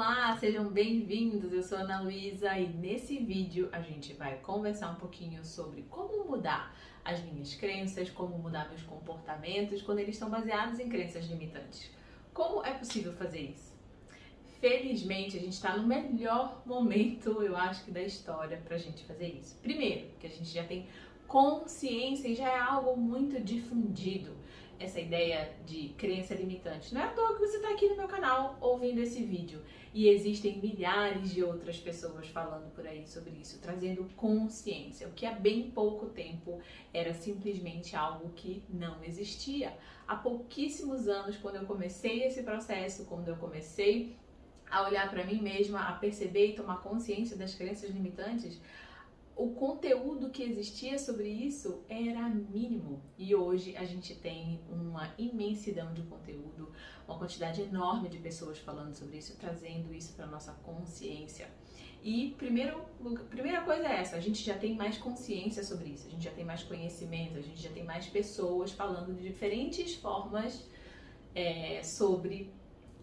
Olá, sejam bem-vindos, eu sou a Ana Luísa e nesse vídeo a gente vai conversar um pouquinho sobre como mudar as minhas crenças, como mudar meus comportamentos quando eles estão baseados em crenças limitantes. Como é possível fazer isso? Felizmente a gente está no melhor momento, eu acho que da história pra gente fazer isso. Primeiro, que a gente já tem consciência e já é algo muito difundido. Essa ideia de crença limitante. Não é à toa que você está aqui no meu canal ouvindo esse vídeo. E existem milhares de outras pessoas falando por aí sobre isso, trazendo consciência. O que há bem pouco tempo era simplesmente algo que não existia. Há pouquíssimos anos, quando eu comecei esse processo, quando eu comecei a olhar para mim mesma, a perceber e tomar consciência das crenças limitantes, o conteúdo que existia sobre isso era mínimo e hoje a gente tem uma imensidão de conteúdo, uma quantidade enorme de pessoas falando sobre isso, trazendo isso para nossa consciência. E primeira coisa é essa, a gente já tem mais consciência sobre isso, a gente já tem mais conhecimento, a gente já tem mais pessoas falando de diferentes formas sobre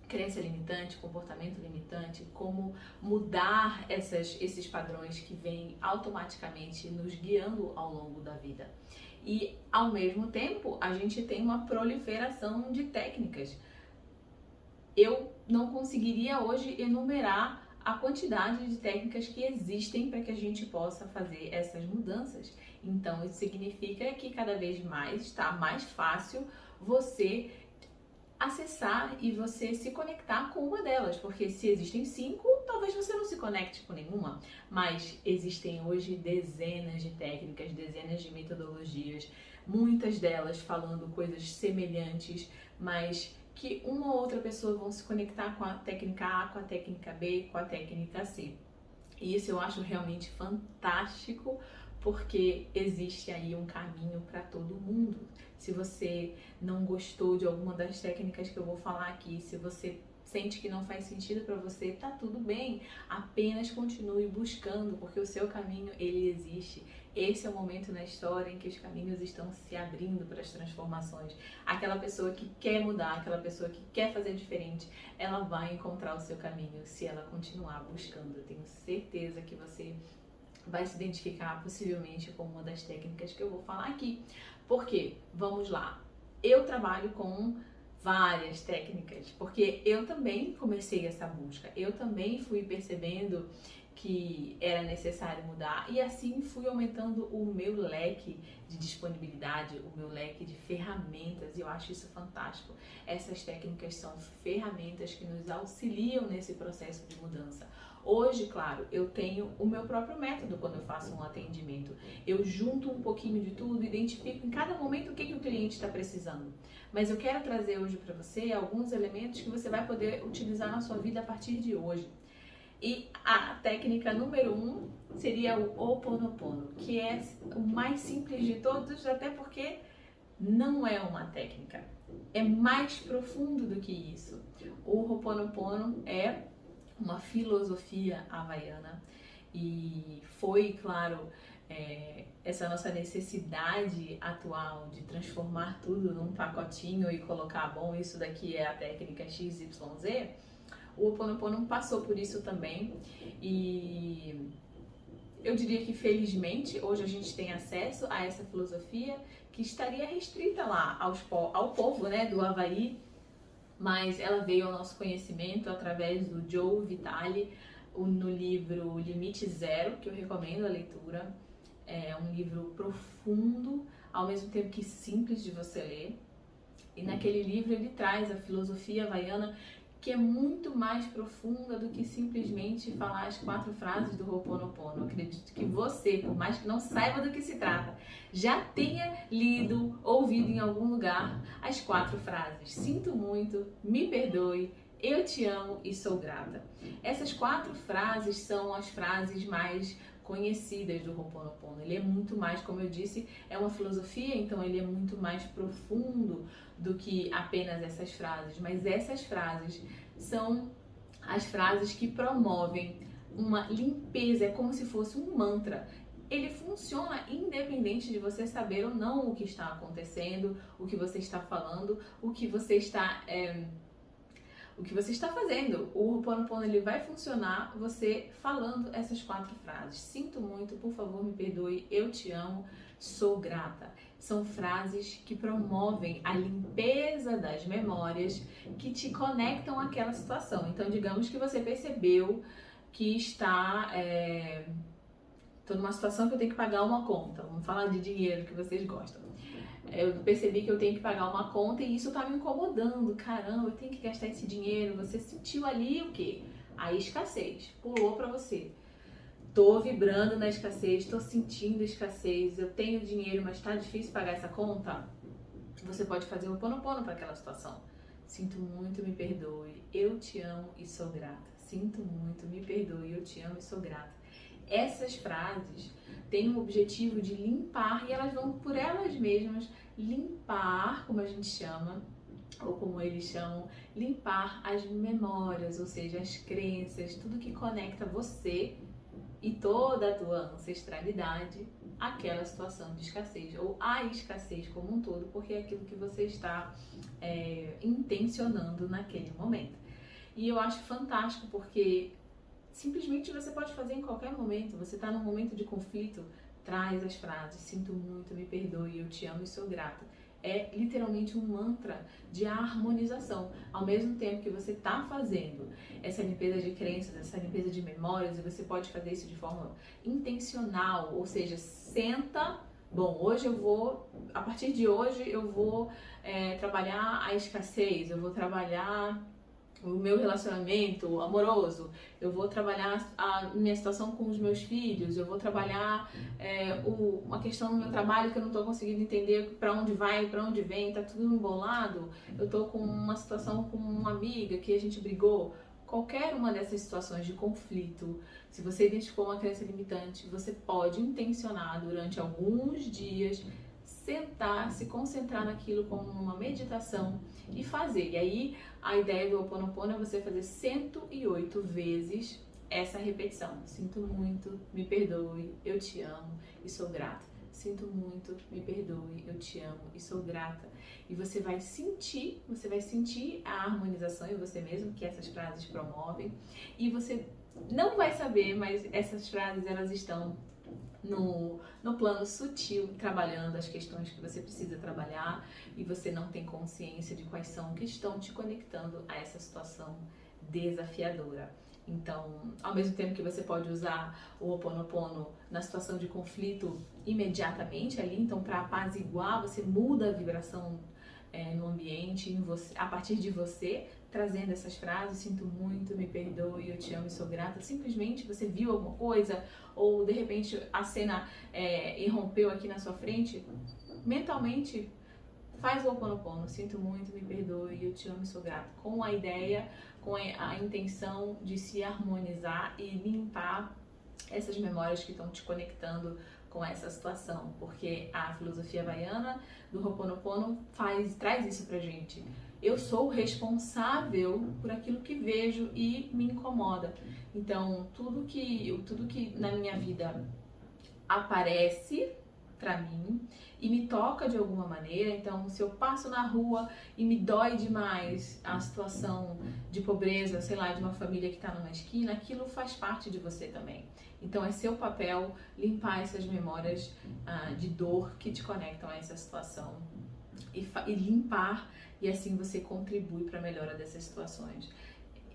crença limitante, comportamento limitante, como mudar esses padrões que vêm automaticamente nos guiando ao longo da vida. E, ao mesmo tempo, a gente tem uma proliferação de técnicas. Eu não conseguiria hoje enumerar a quantidade de técnicas que existem para que a gente possa fazer essas mudanças. Então, isso significa que cada vez mais está mais fácil você acessar e você se conectar com uma delas, porque se existem 5, talvez você não se conecte com nenhuma, mas existem hoje dezenas de técnicas, dezenas de metodologias, muitas delas falando coisas semelhantes, mas que uma ou outra pessoa vão se conectar com a técnica A, com a técnica B, com a técnica C. E isso eu acho realmente fantástico, porque existe aí um caminho para todo mundo. Se você não gostou de alguma das técnicas que eu vou falar aqui, se você sente que não faz sentido para você, tá tudo bem. Apenas continue buscando, porque o seu caminho, ele existe. Esse é o momento na história em que os caminhos estão se abrindo para as transformações. Aquela pessoa que quer mudar, aquela pessoa que quer fazer diferente, ela vai encontrar o seu caminho se ela continuar buscando. Eu tenho certeza que você vai se identificar possivelmente com uma das técnicas que eu vou falar aqui. Por quê? Vamos lá. Eu trabalho com várias técnicas, porque eu também comecei essa busca. Eu também fui percebendo que era necessário mudar e assim fui aumentando o meu leque de disponibilidade, o meu leque de ferramentas, e eu acho isso fantástico. Essas técnicas são ferramentas que nos auxiliam nesse processo de mudança. Hoje, claro, eu tenho o meu próprio método quando eu faço um atendimento. Eu junto um pouquinho de tudo, identifico em cada momento o que o cliente está precisando. Mas eu quero trazer hoje para você alguns elementos que você vai poder utilizar na sua vida a partir de hoje. E a técnica número 1 seria o Ho'oponopono, que é o mais simples de todos, até porque não é uma técnica. É mais profundo do que isso. O Ho'oponopono é uma filosofia havaiana e foi, claro, essa nossa necessidade atual de transformar tudo num pacotinho e colocar, bom, isso daqui é a técnica XYZ. O Ho'oponopono passou por isso também e eu diria que felizmente hoje a gente tem acesso a essa filosofia que estaria restrita lá ao povo, né, do Havaí, mas ela veio ao nosso conhecimento através do Joe Vitale no livro Limite Zero, que eu recomendo a leitura. É um livro profundo, ao mesmo tempo que simples de você ler. E naquele livro ele traz a filosofia havaiana, que é muito mais profunda do que simplesmente falar as 4 frases do Ho'oponopono. Eu acredito que você, por mais que não saiba do que se trata, já tenha lido, ouvido em algum lugar as 4 frases. Sinto muito, me perdoe, eu te amo e sou grata. Essas 4 frases são as frases mais conhecidas do Ho'oponopono. Ele é muito mais, como eu disse, é uma filosofia, então ele é muito mais profundo do que apenas essas frases, mas essas frases são as frases que promovem uma limpeza, é como se fosse um mantra. Ele funciona independente de você saber ou não o que está acontecendo, o que você está falando, o que você está o que você está fazendo. O Ho'oponopono ele vai funcionar você falando essas 4 frases. Sinto muito, por favor, me perdoe, eu te amo, sou grata. São frases que promovem a limpeza das memórias que te conectam àquela situação. Então, digamos que você percebeu que estou numa situação que eu tenho que pagar uma conta. Vamos falar de dinheiro que vocês gostam. Eu percebi que eu tenho que pagar uma conta e isso tá me incomodando. Caramba, eu tenho que gastar esse dinheiro. Você sentiu ali o quê? A escassez. Pulou pra você. Tô vibrando na escassez, tô sentindo escassez, eu tenho dinheiro, mas tá difícil pagar essa conta. Você pode fazer o Ho'oponopono para aquela situação. Sinto muito, me perdoe, eu te amo e sou grata. Sinto muito, me perdoe, eu te amo e sou grata. Essas frases têm o objetivo de limpar e elas vão por elas mesmas limpar, como a gente chama, ou como eles chamam, limpar as memórias, ou seja, as crenças, tudo que conecta você e toda a tua ancestralidade àquela situação de escassez, ou a escassez como um todo, porque é aquilo que você está intencionando naquele momento. E eu acho fantástico porque simplesmente você pode fazer em qualquer momento. Você está num momento de conflito, traz as frases, sinto muito, me perdoe, eu te amo e sou grata. É literalmente um mantra de harmonização. Ao mesmo tempo que você está fazendo essa limpeza de crenças, essa limpeza de memórias, e você pode fazer isso de forma intencional, ou seja, senta. Bom, a partir de hoje eu vou trabalhar a escassez, eu vou trabalhar o meu relacionamento amoroso, eu vou trabalhar a minha situação com os meus filhos, eu vou trabalhar uma questão no meu trabalho que eu não estou conseguindo entender para onde vai, para onde vem, tá tudo embolado, eu estou com uma situação com uma amiga que a gente brigou. Qualquer uma dessas situações de conflito, se você identificou uma crença limitante, você pode intencionar durante alguns dias, sentar, se concentrar naquilo como uma meditação e fazer. E aí a ideia do Ho'oponopono é você fazer 108 vezes essa repetição. Sinto muito, me perdoe, eu te amo e sou grata. Sinto muito, me perdoe, eu te amo e sou grata. E você vai sentir a harmonização em você mesmo, que essas frases promovem. E você não vai saber, mas essas frases elas estão no plano sutil, trabalhando as questões que você precisa trabalhar e você não tem consciência de quais são que estão te conectando a essa situação desafiadora. Então, ao mesmo tempo que você pode usar o Ho'oponopono na situação de conflito imediatamente ali, então para apaziguar, você muda a vibração no ambiente, em você, a partir de você, trazendo essas frases, sinto muito, me perdoe, eu te amo e sou grata. Simplesmente você viu alguma coisa, ou de repente a cena irrompeu aqui na sua frente, mentalmente faz o Ho'oponopono, sinto muito, me perdoe, eu te amo e sou grata, com a ideia, com a intenção de se harmonizar e limpar essas memórias que estão te conectando com essa situação, porque a filosofia havaiana do Ho'oponopono traz isso pra gente. Eu sou responsável por aquilo que vejo e me incomoda. Então, tudo que na minha vida aparece pra mim e me toca de alguma maneira, então se eu passo na rua e me dói demais a situação de pobreza, sei lá, de uma família que está numa esquina, aquilo faz parte de você também. Então é seu papel limpar essas memórias de dor que te conectam a essa situação e limpar, e assim você contribui para a melhora dessas situações.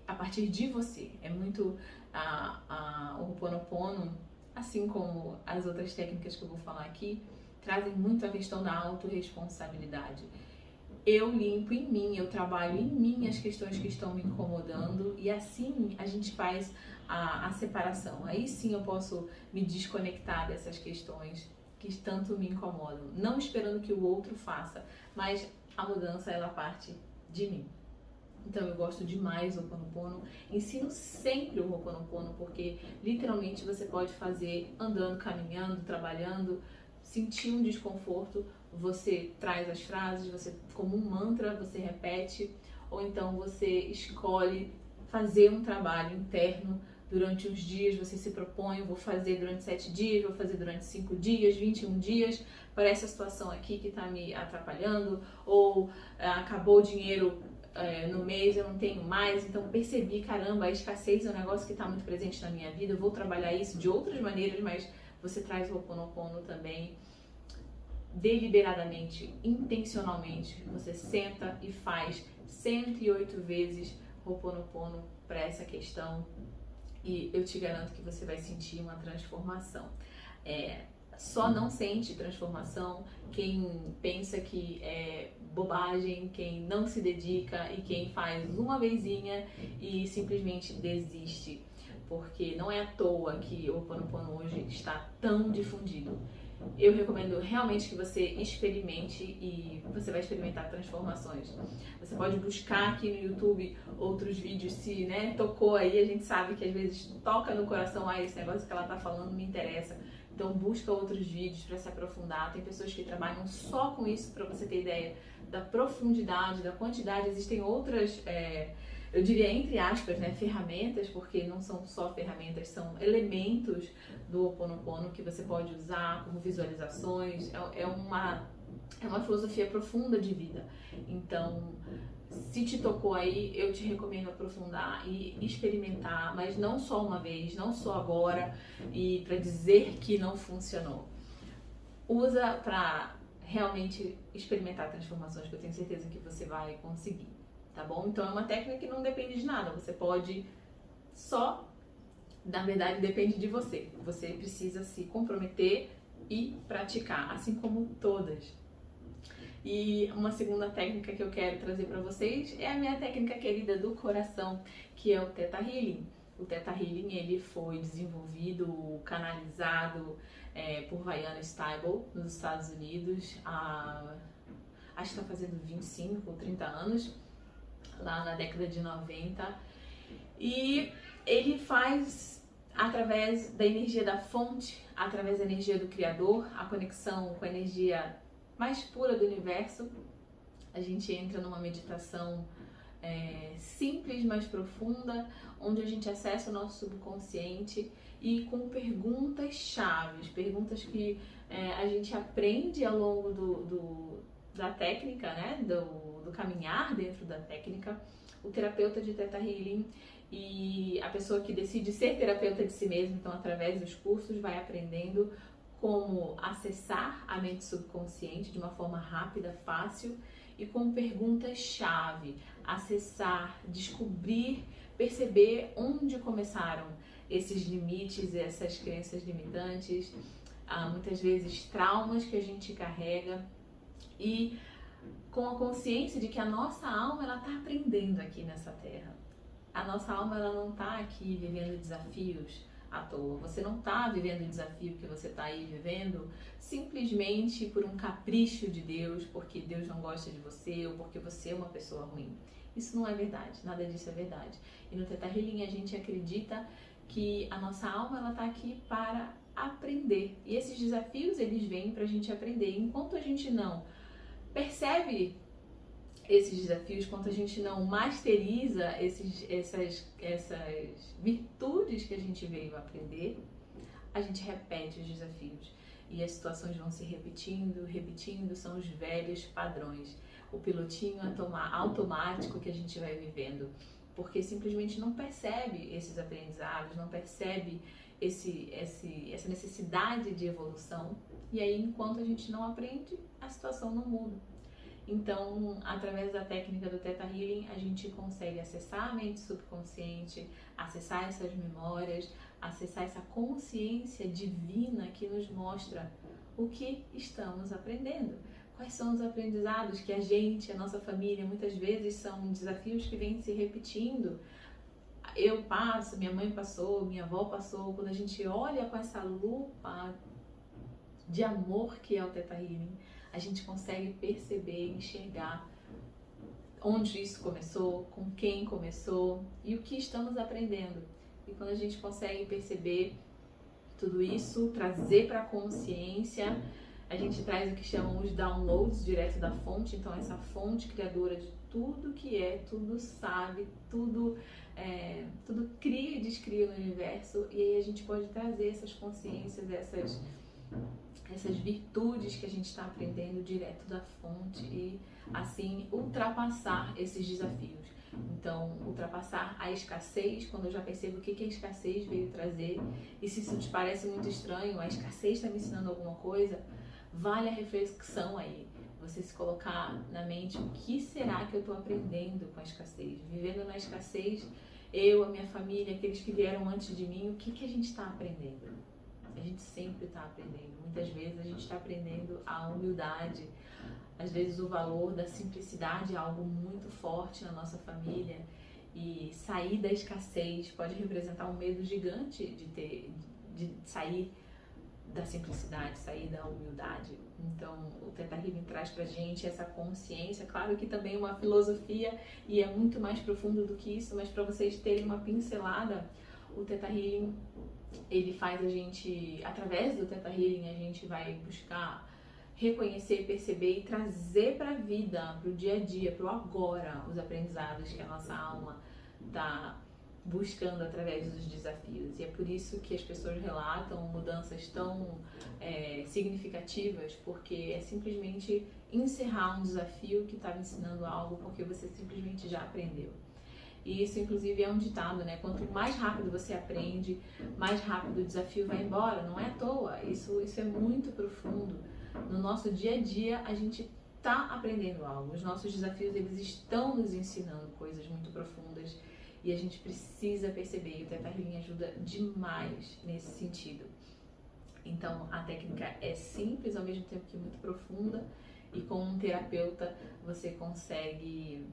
A partir de você, é muito o Ho'oponopono, assim como as outras técnicas que eu vou falar aqui, trazem muito a questão da autorresponsabilidade. Eu limpo em mim, eu trabalho em mim as questões que estão me incomodando e assim a gente faz a separação. Aí sim eu posso me desconectar dessas questões que tanto me incomodam, não esperando que o outro faça, mas a mudança ela parte de mim. Então eu gosto demais do Ho'oponopono, ensino sempre o Ho'oponopono porque literalmente você pode fazer andando, caminhando, trabalhando, sentir um desconforto, você traz as frases, você como um mantra, você repete, ou então você escolhe fazer um trabalho interno durante uns dias, você se propõe, eu vou fazer durante 7 dias, vou fazer durante 5 dias, 21 dias, para essa situação aqui que está me atrapalhando, ou acabou o dinheiro no mês eu não tenho mais, então percebi, caramba, a escassez é um negócio que está muito presente na minha vida, eu vou trabalhar isso de outras maneiras, mas você traz o Ho'oponopono também deliberadamente, intencionalmente, você senta e faz 108 vezes Ho'oponopono para essa questão e eu te garanto que você vai sentir uma transformação. Só não sente transformação quem pensa que é bobagem, quem não se dedica e quem faz uma vezinha e simplesmente desiste. Porque não é à toa que o Ho'oponopono hoje está tão difundido. Eu recomendo realmente que você experimente e você vai experimentar transformações. Você pode buscar aqui no YouTube outros vídeos, se tocou aí, a gente sabe que às vezes toca no coração, esse negócio que ela tá falando me interessa. Então busca outros vídeos para se aprofundar. Tem pessoas que trabalham só com isso, para você ter ideia da profundidade, da quantidade. Existem outras, eu diria entre aspas, ferramentas, porque não são só ferramentas, são elementos do Ho'oponopono que você pode usar como visualizações. É uma filosofia profunda de vida. Então, se te tocou aí, eu te recomendo aprofundar e experimentar, mas não só uma vez, não só agora e para dizer que não funcionou. Usa para realmente experimentar transformações que eu tenho certeza que você vai conseguir, tá bom? Então é uma técnica que não depende de nada, você pode na verdade depende de você. Você precisa se comprometer e praticar, assim como todas. E uma segunda técnica que eu quero trazer para vocês é a minha técnica querida do coração, que é o Theta Healing. O Theta Healing ele foi desenvolvido, canalizado por Vaiana Stibal nos Estados Unidos acho que está fazendo 25 ou 30 anos, lá na década de 90. E ele faz através da energia da fonte, através da energia do Criador, a conexão com a energia mais pura do universo. A gente entra numa meditação simples, mas profunda, onde a gente acessa o nosso subconsciente e com perguntas chaves, perguntas que a gente aprende ao longo da técnica, do caminhar dentro da técnica. O terapeuta de Theta Healing e a pessoa que decide ser terapeuta de si mesmo, então através dos cursos vai aprendendo como acessar a mente subconsciente de uma forma rápida, fácil e com perguntas-chave, acessar, descobrir, perceber onde começaram esses limites, essas crenças limitantes, muitas vezes traumas que a gente carrega e com a consciência de que a nossa alma ela está aprendendo aqui nessa terra. A nossa alma ela não está aqui vivendo desafios à toa. Você não está vivendo o desafio que você está aí vivendo simplesmente por um capricho de Deus, porque Deus não gosta de você ou porque você é uma pessoa ruim. Isso não é verdade, nada disso é verdade. E no Theta Healing a gente acredita que a nossa alma ela está aqui para aprender. E esses desafios eles vêm para a gente aprender. Enquanto a gente não percebe esses desafios, quanto a gente não masteriza essas virtudes que a gente veio aprender, a gente repete os desafios e as situações vão se repetindo, são os velhos padrões, o pilotinho automático que a gente vai vivendo, porque simplesmente não percebe esses aprendizados, não percebe essa necessidade de evolução, e aí enquanto a gente não aprende, a situação não muda. Então, através da técnica do Theta Healing, a gente consegue acessar a mente subconsciente, acessar essas memórias, acessar essa consciência divina que nos mostra o que estamos aprendendo. Quais são os aprendizados que a nossa família, muitas vezes são desafios que vêm se repetindo. Eu passo, minha mãe passou, minha avó passou. Quando a gente olha com essa lupa de amor que é o Theta Healing, a gente consegue perceber, enxergar onde isso começou, com quem começou e o que estamos aprendendo. E quando a gente consegue perceber tudo isso, trazer para a consciência, a gente traz o que chamam os downloads direto da fonte. Então essa fonte criadora de tudo que é, tudo sabe, tudo cria e descria no universo, e aí a gente pode trazer essas consciências, essas virtudes que a gente está aprendendo direto da fonte e assim ultrapassar esses desafios. Então, ultrapassar a escassez, quando eu já percebo o que a escassez veio trazer, e se isso te parece muito estranho, a escassez está me ensinando alguma coisa, vale a reflexão aí. Você se colocar na mente o que será que eu estou aprendendo com a escassez. Vivendo na escassez, eu, a minha família, aqueles que vieram antes de mim, o que a gente está aprendendo? A gente sempre está aprendendo. Muitas vezes a gente está aprendendo a humildade. Às vezes o valor da simplicidade é algo muito forte na nossa família. E sair da escassez pode representar um medo gigante de sair da simplicidade, sair da humildade. Então, o Theta Healing traz pra gente essa consciência, claro que também é uma filosofia e é muito mais profundo do que isso, mas para vocês terem uma pincelada, o Theta Healing, ele faz a gente, através do Theta Healing, a gente vai buscar reconhecer, perceber e trazer para a vida, para o dia a dia, para o agora, os aprendizados que a nossa alma está buscando através dos desafios. E é por isso que as pessoas relatam mudanças tão significativas, porque é simplesmente encerrar um desafio que estava ensinando algo, porque você simplesmente já aprendeu. E isso, inclusive, é um ditado, né? Quanto mais rápido você aprende, mais rápido o desafio vai embora. Não é à toa, isso é muito profundo. No nosso dia a dia, a gente está aprendendo algo. Os nossos desafios, eles estão nos ensinando coisas muito profundas e a gente precisa perceber. E o Theta Healing ajuda demais nesse sentido. Então, a técnica é simples, ao mesmo tempo que muito profunda, e com um terapeuta você consegue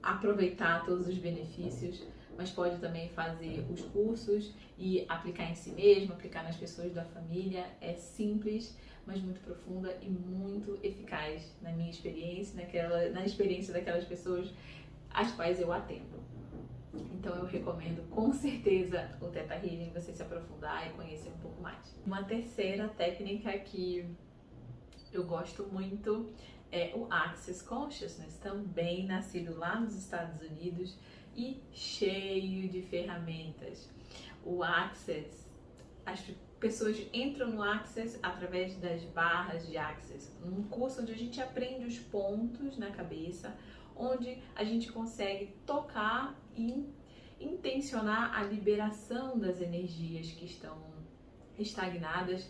aproveitar todos os benefícios, mas pode também fazer os cursos e aplicar em si mesmo, aplicar nas pessoas da família. É simples, mas muito profunda e muito eficaz na minha experiência, na experiência daquelas pessoas às quais eu atendo. Então eu recomendo com certeza o Theta Healing, você se aprofundar e conhecer um pouco mais. Uma terceira técnica que eu gosto muito é o Access Consciousness, também nascido lá nos Estados Unidos e cheio de ferramentas. O Access, as pessoas entram no Access através das barras de Access, um curso onde a gente aprende os pontos na cabeça, onde a gente consegue tocar e intencionar a liberação das energias que estão estagnadas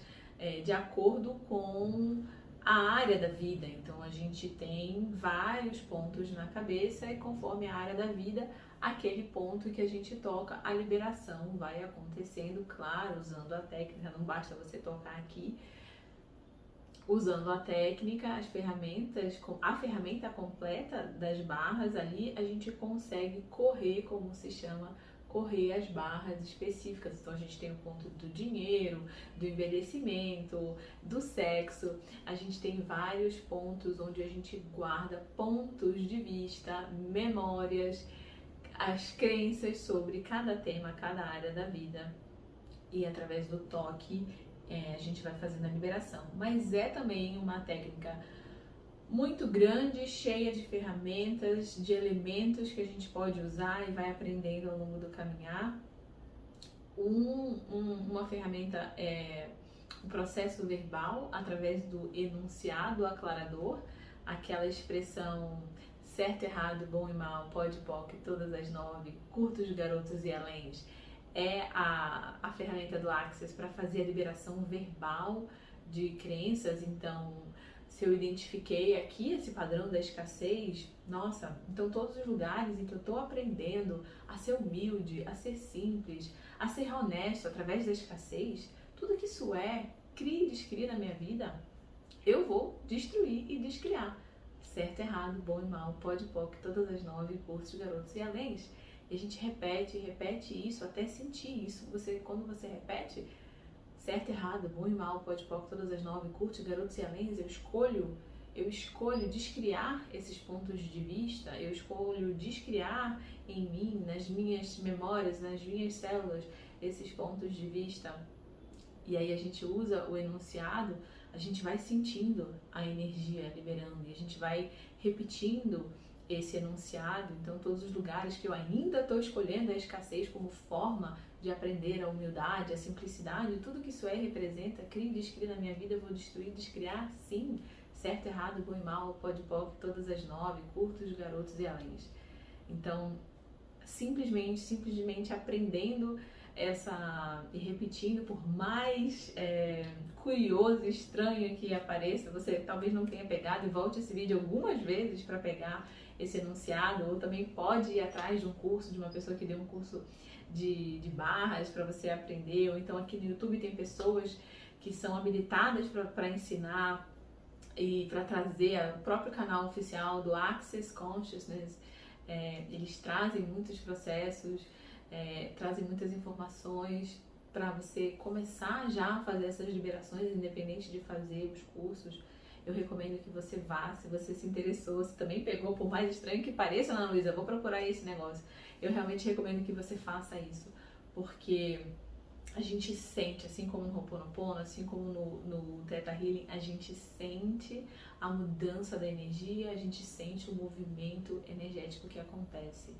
de acordo com a área da vida. Então a gente tem vários pontos na cabeça e conforme a área da vida, aquele ponto que a gente toca, a liberação vai acontecendo, claro, usando a técnica. Não basta você tocar aqui. Usando a técnica, as ferramentas, a ferramenta completa das barras ali, a gente consegue correr, como se chama, correr as barras específicas. Então a gente tem o ponto do dinheiro, do envelhecimento, do sexo. A gente tem vários pontos onde a gente guarda pontos de vista, memórias, as crenças sobre cada tema, cada área da vida. E através do toque a gente vai fazendo a liberação. Mas é também uma técnica muito grande, cheia de ferramentas, de elementos que a gente pode usar e vai aprendendo ao longo do caminhar. Uma ferramenta é o processo verbal, através do enunciado aclarador, aquela expressão certo, errado, bom e mal, pode, poc, todas as 9, curtos, garotos e aléns. É a ferramenta do Access para fazer a liberação verbal de crenças. Então, se eu identifiquei aqui esse padrão da escassez, nossa, então todos os lugares em que eu estou aprendendo a ser humilde, a ser simples, a ser honesto através da escassez, tudo que isso cria e descria na minha vida, eu vou destruir e descriar. Certo, errado, bom e mal, pode, poc, todas as 9, curtos, garotos e aléns. E a gente repete isso até sentir isso. Quando você repete, certo, errado, bom e mal, pode, poc, todas as 9, curte, garotos e aléns, eu escolho descriar esses pontos de vista, eu escolho descriar em mim, nas minhas memórias, nas minhas células, esses pontos de vista. E aí a gente usa o enunciado, a gente vai sentindo a energia liberando e a gente vai repetindo esse enunciado, então todos os lugares que eu ainda estou escolhendo a escassez como forma de aprender a humildade, a simplicidade, tudo que isso representa, crie e descrie na minha vida, eu vou destruir, descriar, sim, certo, errado, bom e mal, pode, todas as 9, curtos, garotos e alens. Então, simplesmente aprendendo e repetindo, por mais curioso e estranho que apareça, você talvez não tenha pegado e volte esse vídeo algumas vezes para pegar esse enunciado, ou também pode ir atrás de um curso, de uma pessoa que deu um curso de barras para você aprender, ou então aqui no YouTube tem pessoas que são habilitadas para ensinar e para trazer o próprio canal oficial do Access Consciousness. Eles trazem muitos processos, trazem muitas informações para você começar já a fazer essas liberações, independente de fazer os cursos. Eu recomendo que você vá, se você se interessou, se também pegou, por mais estranho que pareça, Ana Luísa, vou procurar esse negócio. Eu realmente recomendo que você faça isso, porque a gente sente, assim como no Ho'oponopono, assim como no Theta Healing, a gente sente a mudança da energia, a gente sente o movimento energético que acontece.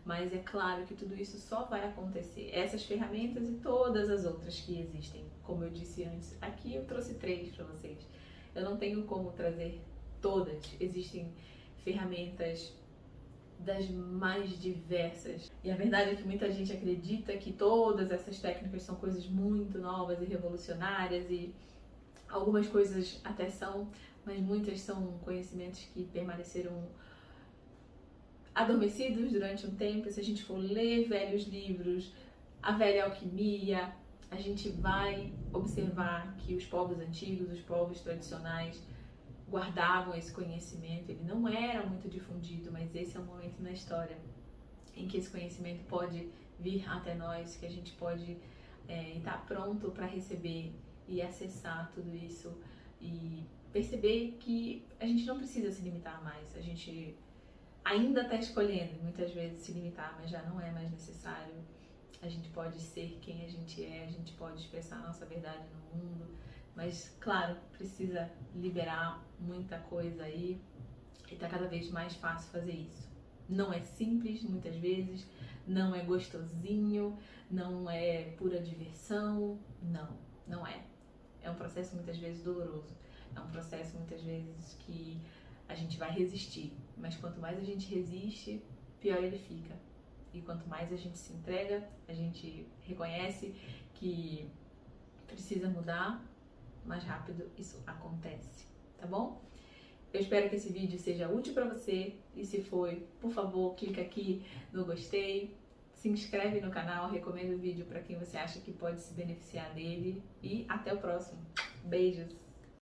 Mas é claro que tudo isso só vai acontecer. Essas ferramentas e todas as outras que existem. Como eu disse antes, aqui eu trouxe 3 para vocês. Eu não tenho como trazer todas. Existem ferramentas das mais diversas. E a verdade é que muita gente acredita que todas essas técnicas são coisas muito novas e revolucionárias, e algumas coisas até são, mas muitas são conhecimentos que permaneceram adormecidos durante um tempo. Se a gente for ler velhos livros, a velha alquimia, a gente vai observar que os povos antigos, os povos tradicionais, guardavam esse conhecimento. Ele não era muito difundido, mas esse é um momento na história em que esse conhecimento pode vir até nós, que a gente pode estar pronto para receber e acessar tudo isso e perceber que a gente não precisa se limitar mais. A gente ainda está escolhendo muitas vezes se limitar, mas já não é mais necessário. A gente pode ser quem a gente pode expressar a nossa verdade no mundo, mas claro, precisa liberar muita coisa aí, e tá cada vez mais fácil fazer isso. Não é simples muitas vezes, não é gostosinho, não é pura diversão, não é. É um processo muitas vezes doloroso, é um processo muitas vezes que a gente vai resistir, mas quanto mais a gente resiste, pior ele fica. E quanto mais a gente se entrega, a gente reconhece que precisa mudar, mais rápido isso acontece, tá bom? Eu espero que esse vídeo seja útil para você, e se foi, por favor, clica aqui no gostei, se inscreve no canal, recomenda o vídeo para quem você acha que pode se beneficiar dele, e até o próximo. Beijos!